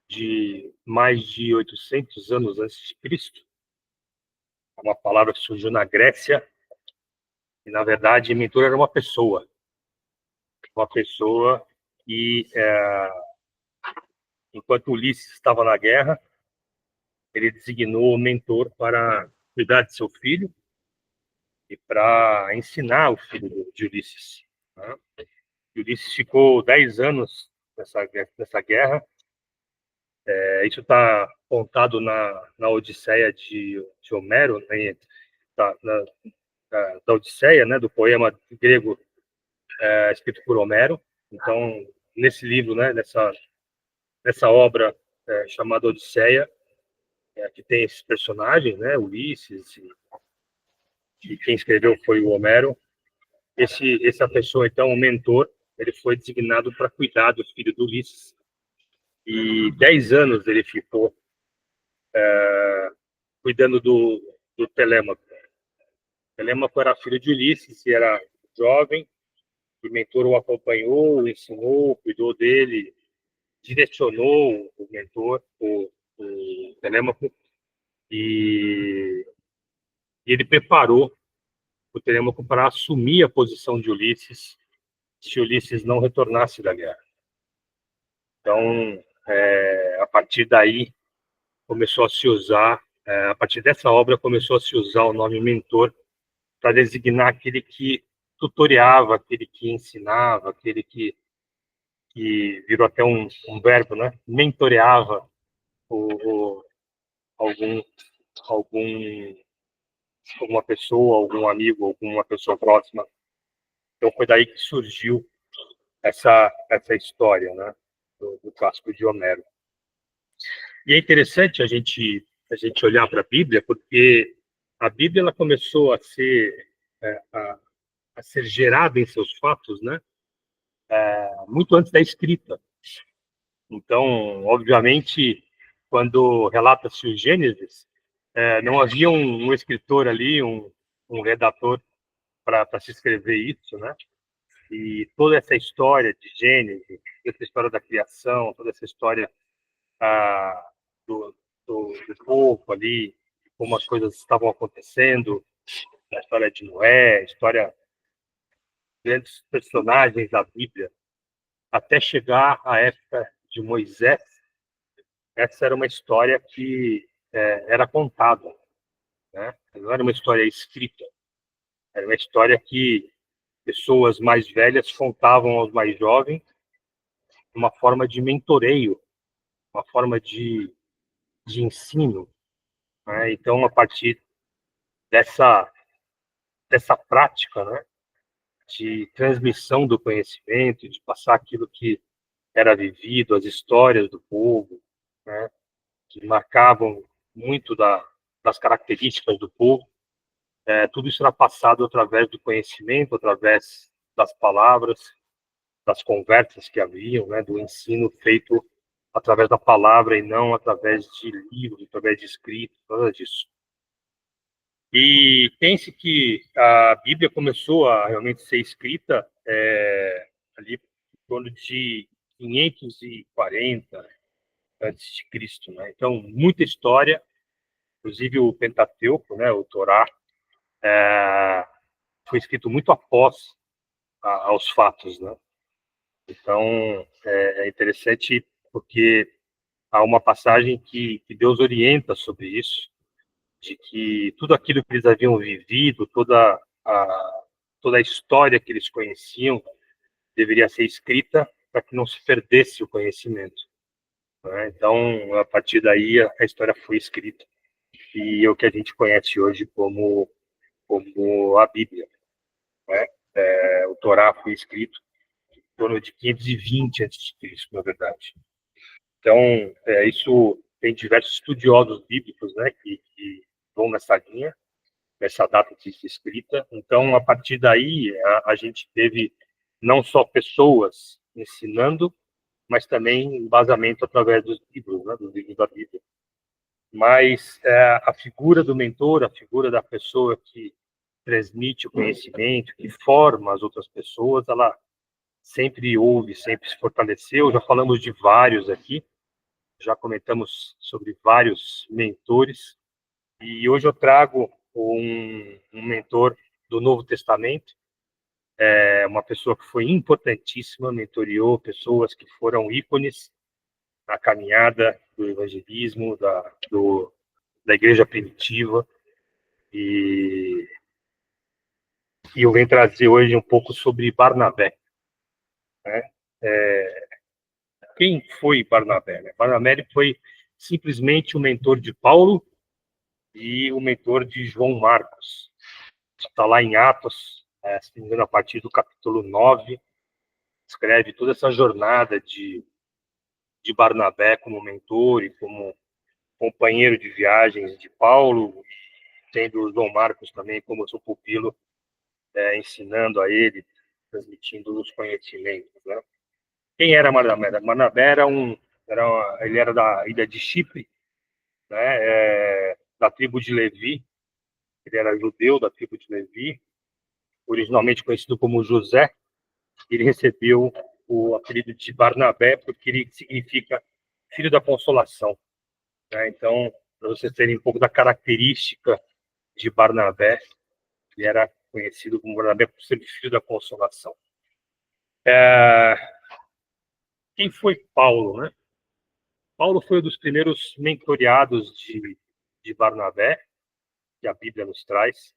de mais de 800 anos antes de Cristo. É uma palavra que surgiu na Grécia, e, na verdade, mentor era uma pessoa que, enquanto Ulisses estava na guerra, ele designou o mentor para cuidar de seu filho e para ensinar o filho de Ulisses, né? Ulisses ficou 10 anos nessa guerra. Isso está contado na Odisseia de Homero, né? Da Odisseia, né? Do poema grego escrito por Homero. Então, nesse livro, né? Nessa obra chamada Odisseia, que tem esses personagens, né? Ulisses, e quem escreveu foi o Homero. Essa pessoa, então, o mentor, ele foi designado para cuidar do filho do Ulisses. E 10 anos ele ficou cuidando do Telêmaco. Telêmaco era filho de Ulisses, e era jovem, e o mentor o acompanhou, o ensinou, cuidou dele, direcionou o mentor, o Telêmaco, e ele preparou o Telêmaco para assumir a posição de Ulisses se Ulisses não retornasse da guerra. Então, a partir daí, começou a se usar, a partir dessa obra, começou a se usar o nome mentor para designar aquele que tutoriava, aquele que ensinava, aquele que virou até um verbo, né? Mentoreava o, algum, algum, alguma pessoa, algum amigo, alguma pessoa próxima. Então, foi daí que surgiu essa história, né? Do clássico de Homero. E é interessante a gente olhar para a Bíblia, porque a Bíblia ela começou a ser a ser gerada em seus fatos, né? Muito antes da escrita. Então, obviamente, quando relata-se o Gênesis, não havia um escritor ali, um redator para se escrever isso, né? E toda essa história de Gênesis, essa história da criação, toda essa história ah, do, do povo ali, como as coisas estavam acontecendo, a história de Noé, a história de grandes personagens da Bíblia, até chegar à época de Moisés. Essa era uma história que era contada, né? Não era uma história escrita, era uma história que pessoas mais velhas contavam aos mais jovens, uma forma de mentoreio, uma forma de ensino, né? Então, a partir dessa prática, né, de transmissão do conhecimento, de passar aquilo que era vivido, as histórias do povo, né, que marcavam muito das características do povo, tudo isso era passado através do conhecimento, através das palavras, das conversas que haviam, né, do ensino feito através da palavra e não através de livros, através de escritos, nada disso. E pense que a Bíblia começou a realmente ser escrita ali em torno de 540 antes de Cristo, né? Então, muita história, inclusive o Pentateuco, né, o Torá, foi escrito muito após aos fatos, né? Então, é interessante porque há uma passagem que Deus orienta sobre isso, de que tudo aquilo que eles haviam vivido, toda a história que eles conheciam, deveria ser escrita para que não se perdesse o conhecimento, né? Então, a partir daí, a história foi escrita. E é o que a gente conhece hoje como a Bíblia, né? O Torá foi escrito em torno de 520 a.C., na verdade. Então, isso tem diversos estudiosos bíblicos, né, que vão nessa linha, nessa data de escrita. Então, a partir daí, a gente teve não só pessoas ensinando, mas também embasamento através dos livros, né, dos livros da Bíblia. Mas a figura do mentor, a figura da pessoa que transmite o conhecimento, que forma as outras pessoas, ela sempre houve, sempre se fortaleceu. Já falamos de vários aqui, já comentamos sobre vários mentores, e hoje eu trago um mentor do Novo Testamento, uma pessoa que foi importantíssima, mentoriou pessoas que foram ícones na caminhada do evangelismo, da igreja primitiva, e eu venho trazer hoje um pouco sobre Barnabé. Né? Quem foi Barnabé? Né? Barnabé foi simplesmente o mentor de Paulo e o mentor de João Marcos. Está lá em Atos, se não me engano, a partir do capítulo 9, escreve toda essa jornada de Barnabé como mentor e como companheiro de viagens de Paulo, tendo João Marcos também como seu pupilo, ensinando a ele, transmitindo os conhecimentos. Né? Quem era Barnabé? Barnabé ele era da ilha de Chipre, né? Da tribo de Levi. Ele era judeu da tribo de Levi, originalmente conhecido como José. Ele recebeu o apelido de Barnabé porque ele significa filho da consolação. Né? Então, para vocês terem um pouco da característica de Barnabé, ele era conhecido como Barnabé por ser filho da consolação. Quem foi Paulo, né? Paulo foi um dos primeiros mentoreados de Barnabé, que a Bíblia nos traz.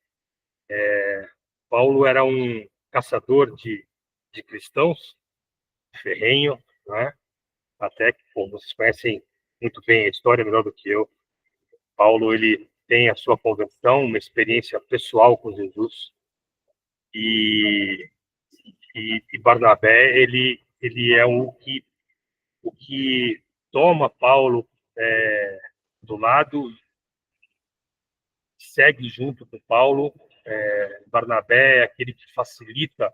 Paulo era um caçador de cristãos, ferrenho, né? Até que, bom, vocês conhecem muito bem a história, melhor do que eu. Paulo, ele tem a sua conversão, uma experiência pessoal com Jesus. E Barnabé, ele é o que toma Paulo do lado, segue junto com Paulo. Barnabé é aquele que facilita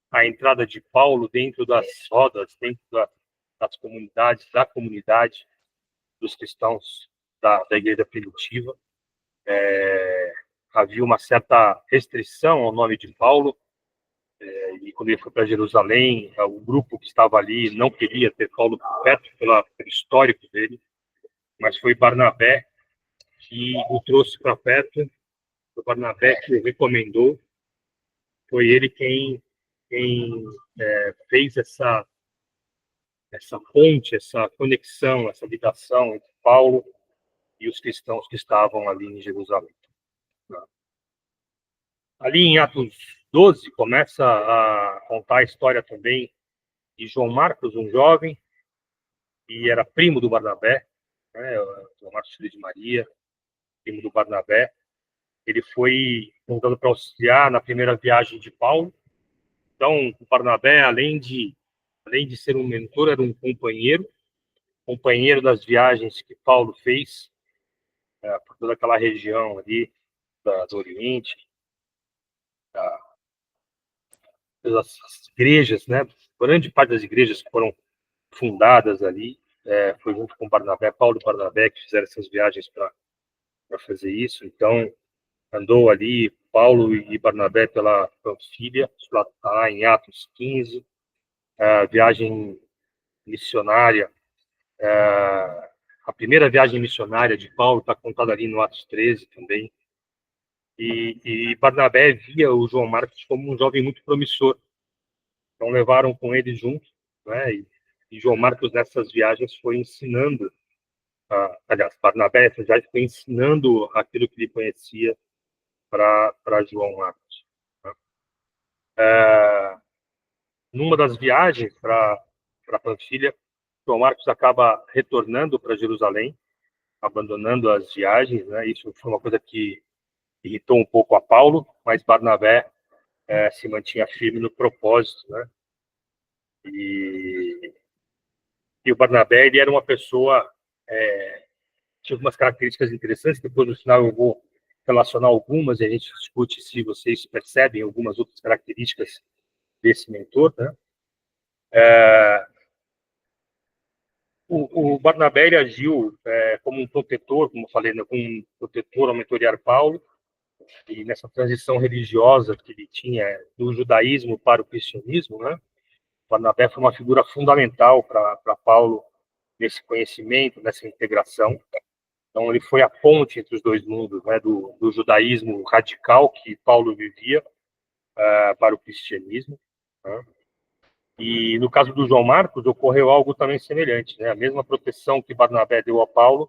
a entrada de Paulo dentro das rodas, dentro das comunidades, da comunidade dos cristãos da igreja primitiva. Havia uma certa restrição ao nome de Paulo, e quando ele foi para Jerusalém, o grupo que estava ali não queria ter Paulo por perto, pelo histórico dele, mas foi Barnabé que o trouxe para perto, foi Barnabé que o recomendou, foi ele quem fez essa ponte, essa conexão, essa ligação entre Paulo e os cristãos que estavam ali em Jerusalém. Ali em Atos 12, começa a contar a história também de João Marcos, um jovem, e era primo do Barnabé, né? João Marcos, filho de Maria, primo do Barnabé. Ele foi convidado para auxiliar na primeira viagem de Paulo. Então, o Barnabé, além de ser um mentor, era um companheiro das viagens que Paulo fez por toda aquela região ali do Oriente, das igrejas, né? Grande parte das igrejas que foram fundadas ali foi junto com Barnabé, Paulo e Barnabé, que fizeram essas viagens para fazer isso. Então, andou ali Paulo e Barnabé pela Panfilha, lá em Atos 15, viagem missionária. A primeira viagem missionária de Paulo está contada ali no Atos 13 também. E Barnabé via o João Marcos como um jovem muito promissor. Então levaram com ele junto, né? E João Marcos nessas viagens foi ensinando, aliás, Barnabé nessas viagens foi ensinando aquilo que ele conhecia para João Marcos. Né? Numa das viagens para Panfilha, João Marcos acaba retornando para Jerusalém, abandonando as viagens, né? Isso foi uma coisa que irritou um pouco a Paulo, mas Barnabé se mantinha firme no propósito, né? E o Barnabé, ele era uma pessoa, tinha algumas características interessantes, depois no final eu vou relacionar algumas e a gente discute se vocês percebem algumas outras características desse mentor, né? O Barnabé, ele agiu como um protetor, como eu falei, né, como um protetor ao mentorear Paulo, e nessa transição religiosa que ele tinha do judaísmo para o cristianismo, né? Barnabé foi uma figura fundamental para Paulo nesse conhecimento, nessa integração. Então, ele foi a ponte entre os dois mundos, né, do judaísmo radical que Paulo vivia para o cristianismo. Né? E no caso do João Marcos, ocorreu algo também semelhante, né? A mesma proteção que Barnabé deu a Paulo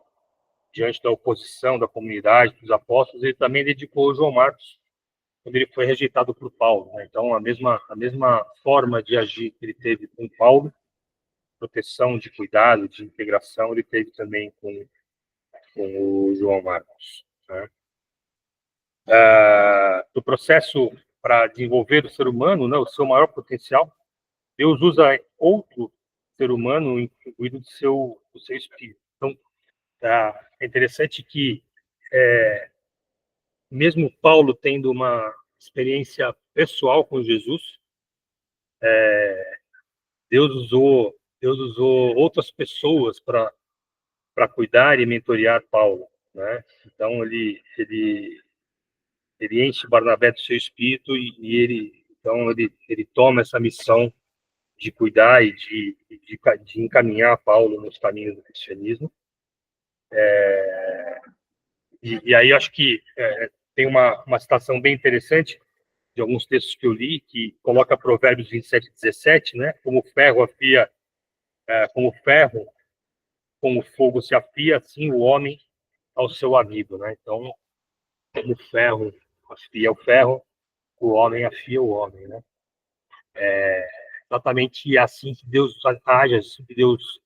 diante da oposição da comunidade, dos apóstolos, ele também dedicou ao João Marcos quando ele foi rejeitado por Paulo. Né? Então, a mesma forma de agir que ele teve com Paulo, proteção, de cuidado, de integração, ele teve também com o João Marcos. Né? No processo para desenvolver o ser humano, né, o seu maior potencial, Deus usa outro ser humano incluído do seu espírito. Então, é interessante que, mesmo Paulo tendo uma experiência pessoal com Jesus, Deus usou outras pessoas para cuidar e mentorear Paulo, né? Então ele enche Barnabé do seu espírito e ele toma essa missão de cuidar e de encaminhar Paulo nos caminhos do cristianismo. E aí acho que tem uma citação bem interessante de alguns textos que eu li, que coloca Provérbios 27:17, né? Como ferro afia, como ferro, como fogo se afia, assim o homem ao seu amigo, né? Então, como ferro afia o ferro, o homem afia o homem, né? Exatamente assim que Deus age, assim que Deus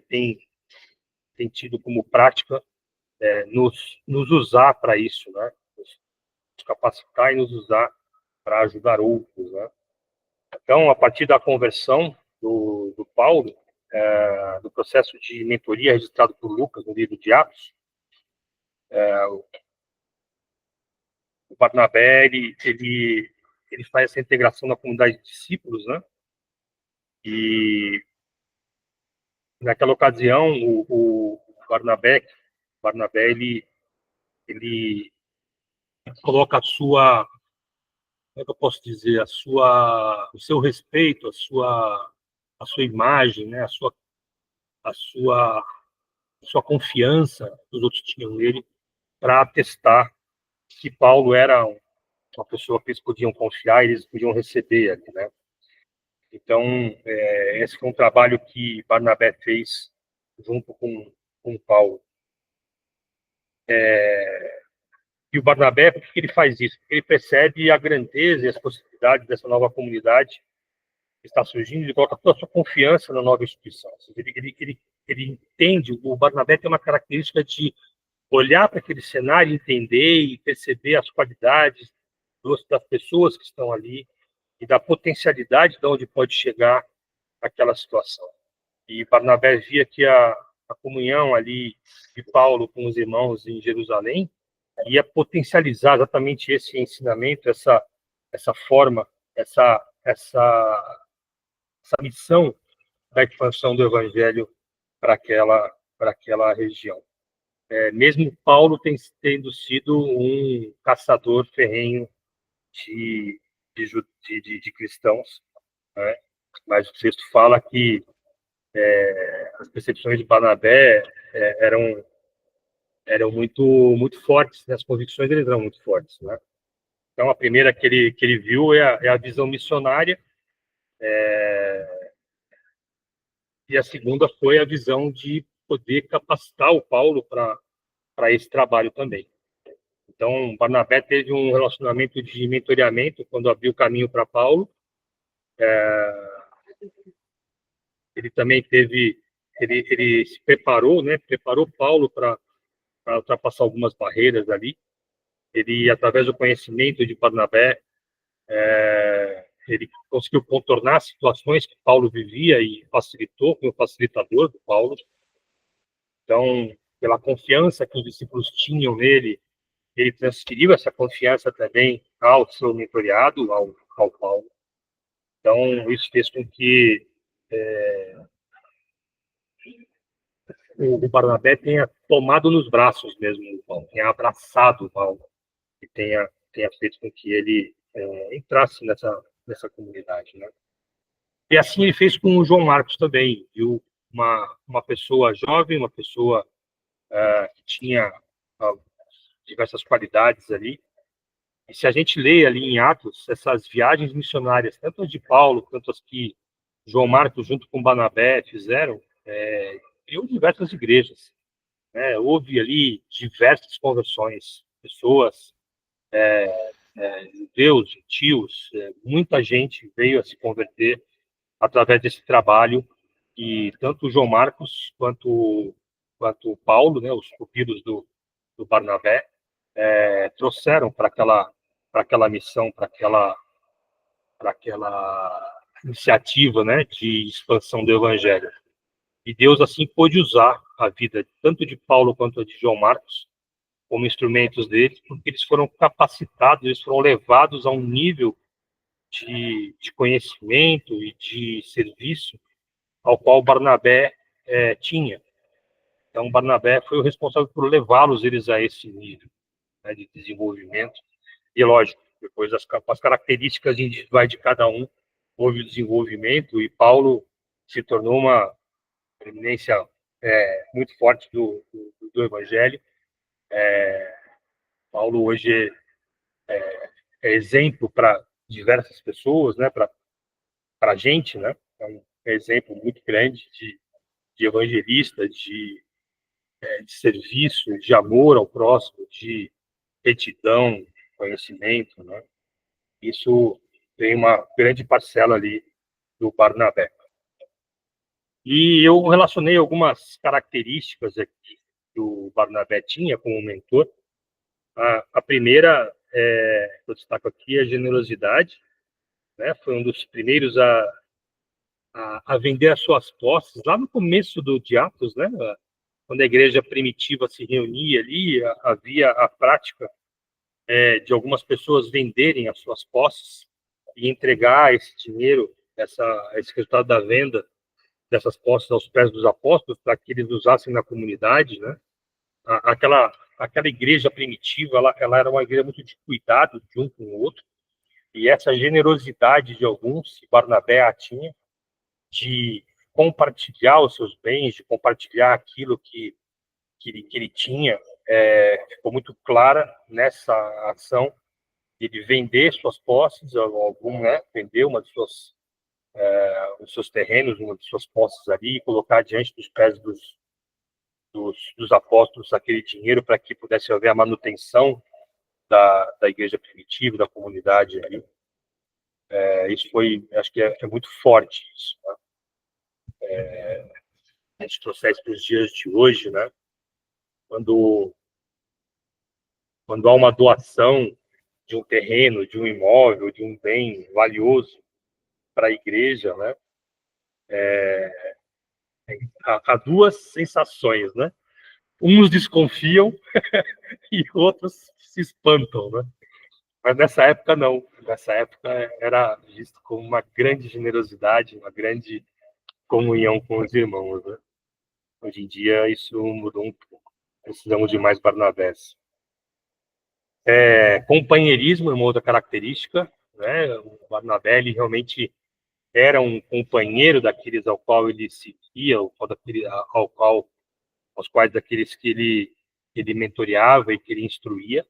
tem tido como prática nos usar para isso, né? Nos capacitar e nos usar para ajudar outros, né? Então, a partir da conversão do Paulo, do processo de mentoria registrado por Lucas no livro de Atos, o Barnabé ele faz essa integração na comunidade de discípulos, né? E naquela ocasião o Barnabé ele coloca a sua, como é que eu posso dizer, o seu respeito, a sua imagem, né? A sua confiança que os outros tinham nele para atestar que Paulo era uma pessoa que eles podiam confiar, eles podiam receber ali, né? Então, esse foi um trabalho que Barnabé fez junto com Paulo. E o Barnabé, por que ele faz isso? Porque ele percebe a grandeza e as possibilidades dessa nova comunidade que está surgindo, ele coloca toda a sua confiança na nova instituição. Ele entende, o Barnabé tem uma característica de olhar para aquele cenário, entender e perceber as qualidades das pessoas que estão ali e da potencialidade de onde pode chegar aquela situação. E Barnabé via que a comunhão ali de Paulo com os irmãos em Jerusalém ia potencializar exatamente esse ensinamento, essa forma, essa missão da expansão do evangelho para aquela região. Mesmo Paulo tendo sido um caçador ferrenho de cristãos, né? Mas o texto fala que as percepções de Barnabé eram muito fortes, né? As convicções deles eram muito fortes, né? Então, a primeira que ele viu é a visão missionária, e a segunda foi a visão de poder capacitar o Paulo para esse trabalho também. Então, Barnabé teve um relacionamento de mentoreamento quando abriu o caminho para Paulo. Ele também ele se preparou, né? Preparou Paulo para ultrapassar algumas barreiras ali. Ele, através do conhecimento de Barnabé, ele conseguiu contornar situações que Paulo vivia e facilitou, como facilitador do Paulo. Então, pela confiança que os discípulos tinham nele, ele transferiu essa confiança também ao seu mentoreado, ao Paulo. Então, isso fez com que o Barnabé tenha tomado nos braços mesmo o Paulo, tenha abraçado o Paulo e tenha feito com que ele entrasse nessa comunidade, né? E assim ele fez com o João Marcos também, viu uma pessoa jovem, uma pessoa que tinha diversas qualidades ali. E se a gente lê ali em Atos, essas viagens missionárias, tanto as de Paulo, quanto as que João Marcos, junto com Barnabé, fizeram, criou diversas igrejas. Né? Houve ali diversas conversões, pessoas, judeus, gentios, muita gente veio a se converter através desse trabalho, e tanto João Marcos quanto Paulo, né, os pupilos do Barnabé, trouxeram para aquela missão, para aquela iniciativa, né, de expansão do Evangelho. E Deus assim pôde usar a vida tanto de Paulo quanto de João Marcos como instrumentos dele, porque eles foram capacitados, eles foram levados a um nível de conhecimento e de serviço ao qual Barnabé tinha. Então, Barnabé foi o responsável por levá-los eles a esse nível, né, de desenvolvimento. E, lógico, depois as características individuais de cada um, houve o desenvolvimento, e Paulo se tornou uma eminência muito forte do Evangelho. Paulo hoje é exemplo para diversas pessoas, né, para a gente, né, é um exemplo muito grande de evangelista, de serviço, de amor ao próximo, de retidão, conhecimento, né? Isso tem uma grande parcela ali do Barnabé. E eu relacionei algumas características aqui que o Barnabé tinha como mentor. A primeira, que eu destaco aqui, é a generosidade, né? Foi um dos primeiros a vender as suas posses, lá no começo de Atos, né? Quando a igreja primitiva se reunia ali, havia a prática de algumas pessoas venderem as suas posses e entregar esse dinheiro, esse resultado da venda dessas posses aos pés dos apóstolos, para que eles usassem na comunidade, né? Aquela igreja primitiva, ela era uma igreja muito de cuidado de um com o outro, e essa generosidade de alguns, que Barnabé a tinha, de compartilhar os seus bens, de compartilhar aquilo que ele tinha, ficou muito clara nessa ação de vender suas posses, algum, né, vender os seus terrenos, uma de suas posses ali, e colocar diante dos pés dos apóstolos aquele dinheiro para que pudesse haver a manutenção da igreja primitiva, da comunidade ali. Isso foi, acho que é muito forte isso, né? A gente trouxer isso para os dias de hoje, né? Quando há uma doação de um terreno, de um imóvel, de um bem valioso para a igreja, né? Há duas sensações, né? Uns desconfiam e outros se espantam, né? Mas nessa época não. Nessa época era visto como uma grande generosidade, uma grande comunhão com os irmãos, né? Hoje em dia isso mudou um pouco. Precisamos de mais Barnabés. Companheirismo é uma outra característica, né? O Barnabé ele realmente era um companheiro daqueles ao qual ele seguia, aos quais daqueles que ele mentoreava e que ele instruía,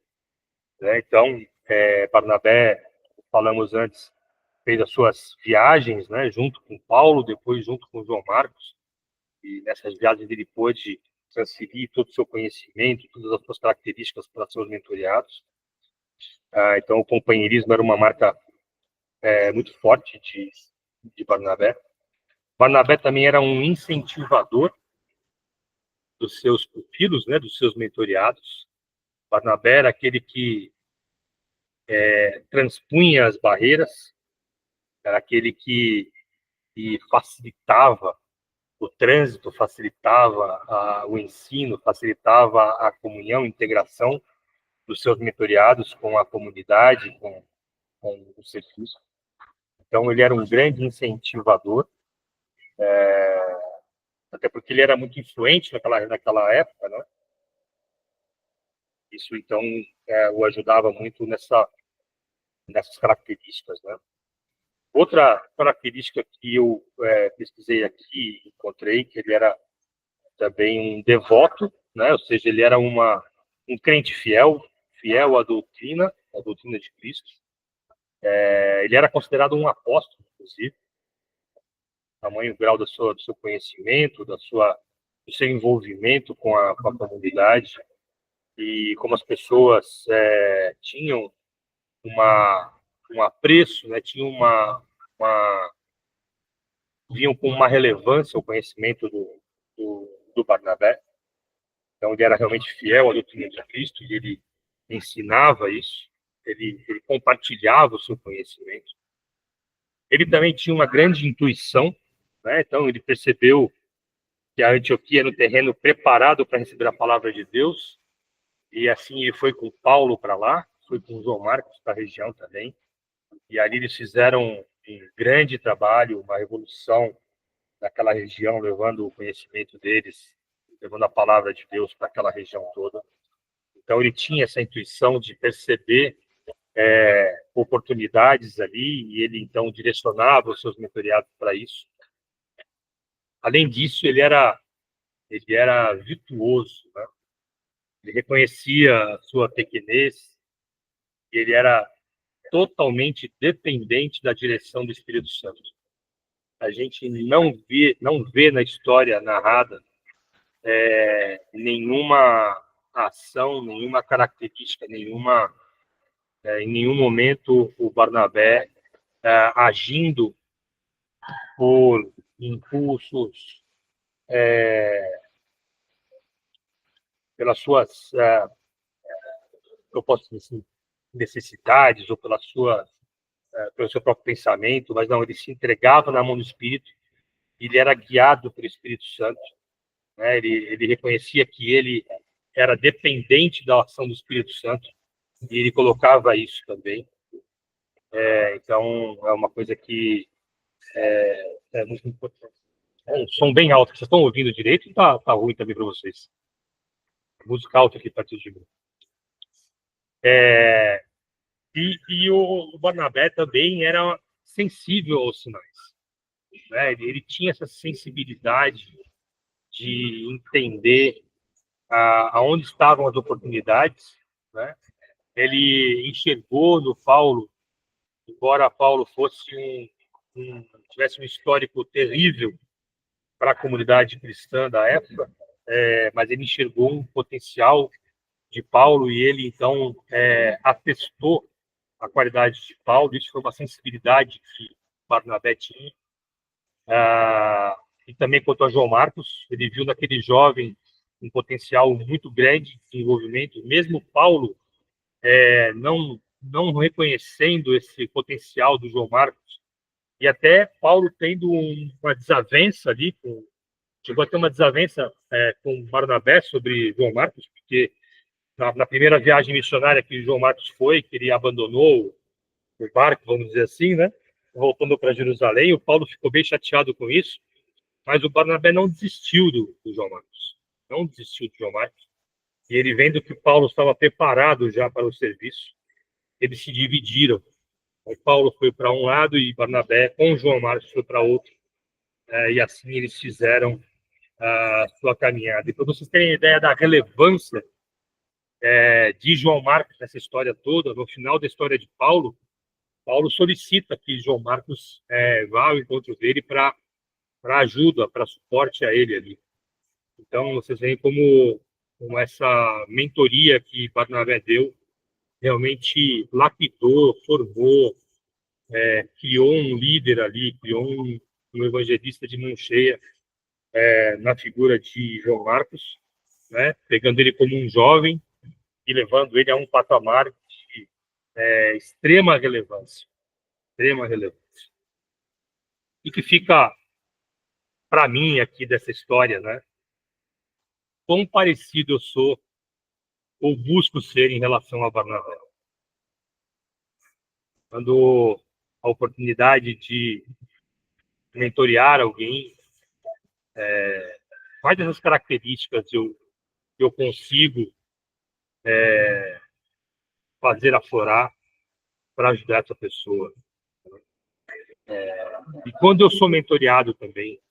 né? Então, Barnabé, falamos antes, fez as suas viagens, né, junto com Paulo, depois junto com João Marcos, e nessas viagens ele pôde transferir todo o seu conhecimento, todas as suas características para seus mentoreados. Então, o companheirismo era uma marca muito forte de Barnabé. Barnabé também era um incentivador dos seus pupilos, né, dos seus mentoreados. Barnabé era aquele que transpunha as barreiras, era aquele que facilitava o trânsito, facilitava o ensino, facilitava a comunhão, a integração dos seus mentoreados com a comunidade, com o serviço. Então, ele era um grande incentivador, até porque ele era muito influente naquela época, né? Isso, então, o ajudava muito nessas características, né? Outra característica que eu pesquisei aqui, encontrei que ele era também um devoto, né? Ou seja, ele era um crente fiel, fiel à doutrina de Cristo. Ele era considerado um apóstolo, inclusive, tamanho grau do seu conhecimento, do seu envolvimento com a comunidade e como as pessoas tinham um apreço, né? Tinham vinham com uma relevância o conhecimento do Barnabé. Então, ele era realmente fiel à doutrina de Cristo e ele ensinava isso, ele compartilhava o seu conhecimento. Ele também tinha uma grande intuição, né? Então, ele percebeu que a Antioquia era um terreno preparado para receber a palavra de Deus, e assim ele foi com Paulo para lá, foi com João Marcos para a região também, e ali eles fizeram um grande trabalho, uma revolução naquela região, levando o conhecimento deles, levando a palavra de Deus para aquela região toda. Então ele tinha essa intuição de perceber oportunidades ali, e ele então direcionava os seus mentoriados para isso. Além disso, ele era virtuoso, né? Ele reconhecia a sua pequenez, e ele era totalmente dependente da direção do Espírito Santo. A gente não vê na história narrada nenhuma ação, nenhuma característica, em nenhum momento o Barnabé agindo por impulsos, pelas suas, eu posso dizer assim, necessidades ou pelo seu próprio pensamento, mas não, ele se entregava na mão do Espírito, ele era guiado pelo Espírito Santo, né? Ele reconhecia que ele era dependente da ação do Espírito Santo e ele colocava isso também. Então, é uma coisa que é muito importante. É um som bem alto. Vocês estão ouvindo direito? Tá ruim também para vocês. Música alta aqui perto de mim. E o Barnabé também era sensível aos sinais, né? Ele tinha essa sensibilidade de entender aonde estavam as oportunidades, né? Ele enxergou no Paulo, embora Paulo tivesse um histórico terrível para a comunidade cristã da época, mas ele enxergou um potencial de Paulo e ele então atestou a qualidade de Paulo. Isso foi uma sensibilidade que Barnabé tinha. E também quanto a João Marcos, ele viu naquele jovem um potencial muito grande de desenvolvimento, mesmo Paulo não reconhecendo esse potencial do João Marcos, e até Paulo tendo uma desavença ali, chegou a ter uma desavença com Barnabé sobre João Marcos, porque na primeira viagem missionária que João Marcos foi, que ele abandonou o barco, vamos dizer assim, né? Voltando para Jerusalém, o Paulo ficou bem chateado com isso, mas o Barnabé não desistiu do João Marcos, não desistiu do João Marcos, e ele vendo que Paulo estava preparado já para o serviço, eles se dividiram. O Paulo foi para um lado e Barnabé, com João Marcos, foi para outro, e assim eles fizeram a sua caminhada. E para vocês terem ideia da relevância de João Marcos nessa história toda, no final da história de Paulo, Paulo solicita que João Marcos vá ao encontro dele para ajuda, para suporte a ele ali. Então, vocês veem como essa mentoria que Barnabé deu realmente lapidou, formou, criou um líder ali, criou um evangelista de mão cheia na figura de João Marcos, né? Pegando ele como um jovem e levando ele a um patamar de extrema relevância, extrema relevância. E que fica para mim aqui dessa história, né? Quão parecido eu sou ou busco ser em relação a Barnabé. Quando a oportunidade de mentorear alguém, quais dessas características eu consigo fazer aflorar para ajudar essa pessoa? E quando eu sou mentoreado também,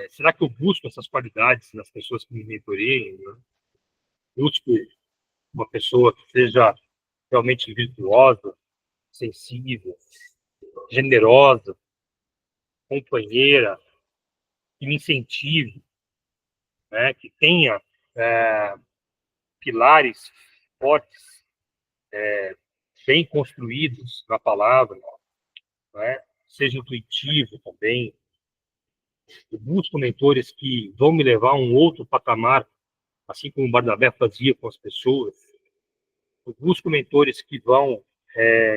será que eu busco essas qualidades nas pessoas que me mentoriem? Né? Busco uma pessoa que seja realmente virtuosa, sensível, generosa, companheira, que me incentive, né? Que tenha pilares fortes, bem construídos na palavra, né? Seja intuitivo também. Eu busco mentores que vão me levar a um outro patamar, assim como o Barnabé fazia com as pessoas. Eu busco mentores que vão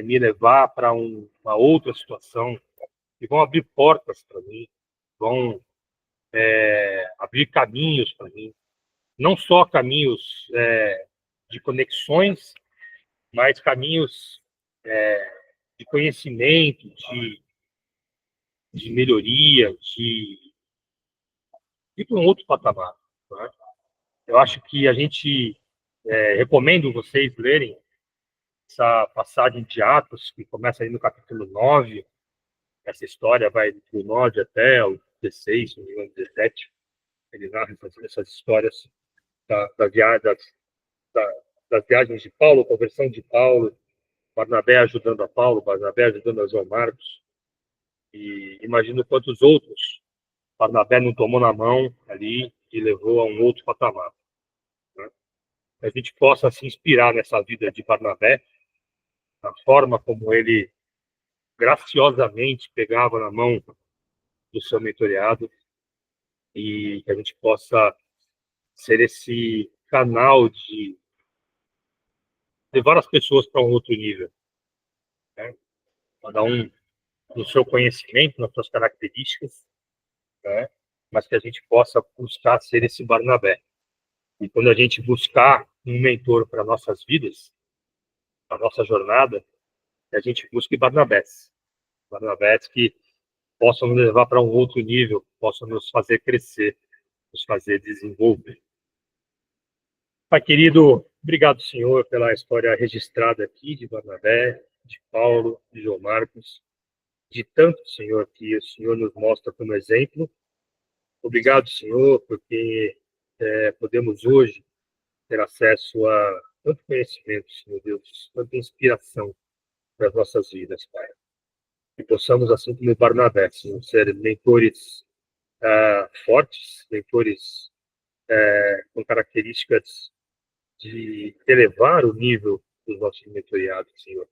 me levar para uma outra situação, que vão abrir portas para mim, vão abrir caminhos para mim. Não só caminhos de conexões, mas caminhos de conhecimento, de melhoria, de ir para um outro patamar. Né? Eu acho que a gente, recomendo vocês lerem essa passagem de Atos, que começa aí no capítulo 9. Essa história vai do 9 até o 16, se não me engano, 17. Ele narra essas histórias da da, das viagens de Paulo, a conversão de Paulo, Barnabé ajudando a Paulo, Barnabé ajudando a João Marcos. E imagino quantos outros Barnabé não tomou na mão ali e levou a um outro patamar. Né? Que a gente possa se inspirar nessa vida de Barnabé, na forma como ele graciosamente pegava na mão do seu mentoreado, e que a gente possa ser esse canal de levar as pessoas para um outro nível. Né? Cada um no seu conhecimento, nas suas características, né? Mas que a gente possa buscar ser esse Barnabé. E quando a gente buscar um mentor para nossas vidas, para nossa jornada, que a gente busque Barnabés. Barnabés que possam nos levar para um outro nível, possam nos fazer crescer, nos fazer desenvolver. Pai querido, obrigado, Senhor, pela história registrada aqui de Barnabé, de Paulo, de João Marcos, de tanto, Senhor, que o Senhor nos mostra como exemplo. Obrigado, Senhor, porque podemos hoje ter acesso a tanto conhecimento, Senhor Deus, tanta inspiração para as nossas vidas, Pai. Que possamos, assim como Barnabé, Senhor, ser mentores fortes, mentores com características de elevar o nível dos nossos mentoriados, Senhor.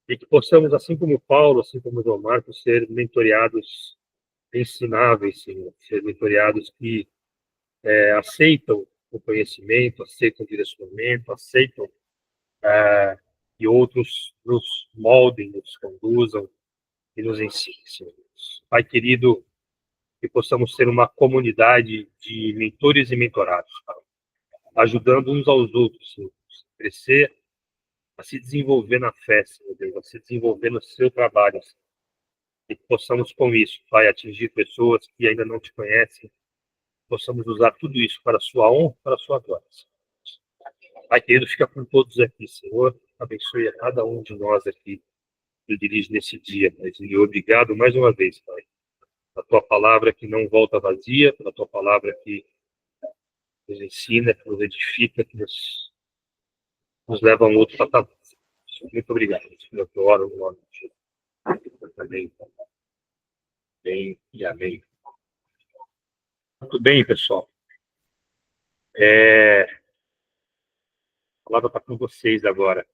E que possamos, assim como Paulo, assim como João Marcos, ser mentoriados ensináveis, Senhor. Ser mentoriados que aceitam o conhecimento, aceitam o direcionamento, aceitam que outros nos moldem, nos conduzam e nos ensinem, Senhor. Pai querido, que possamos ser uma comunidade de mentores e mentorados, Pai, ajudando uns aos outros, Senhor, a crescer, a se desenvolver na fé, Senhor Deus, a se desenvolver no seu trabalho, Senhor. E que possamos, com isso, Pai, atingir pessoas que ainda não te conhecem, possamos usar tudo isso para a sua honra, para a sua glória. Pai querido, fica com todos aqui, Senhor. Abençoe a cada um de nós aqui que eu dirijo nesse dia. E obrigado mais uma vez, Pai, pela tua palavra que não volta vazia, pela tua palavra que nos ensina, que nos edifica, que nos leva a um outro patamar. Muito obrigado. Eu oro no nome de Jesus. Amém. Amém e amém. Muito bem, pessoal. A palavra está com vocês agora.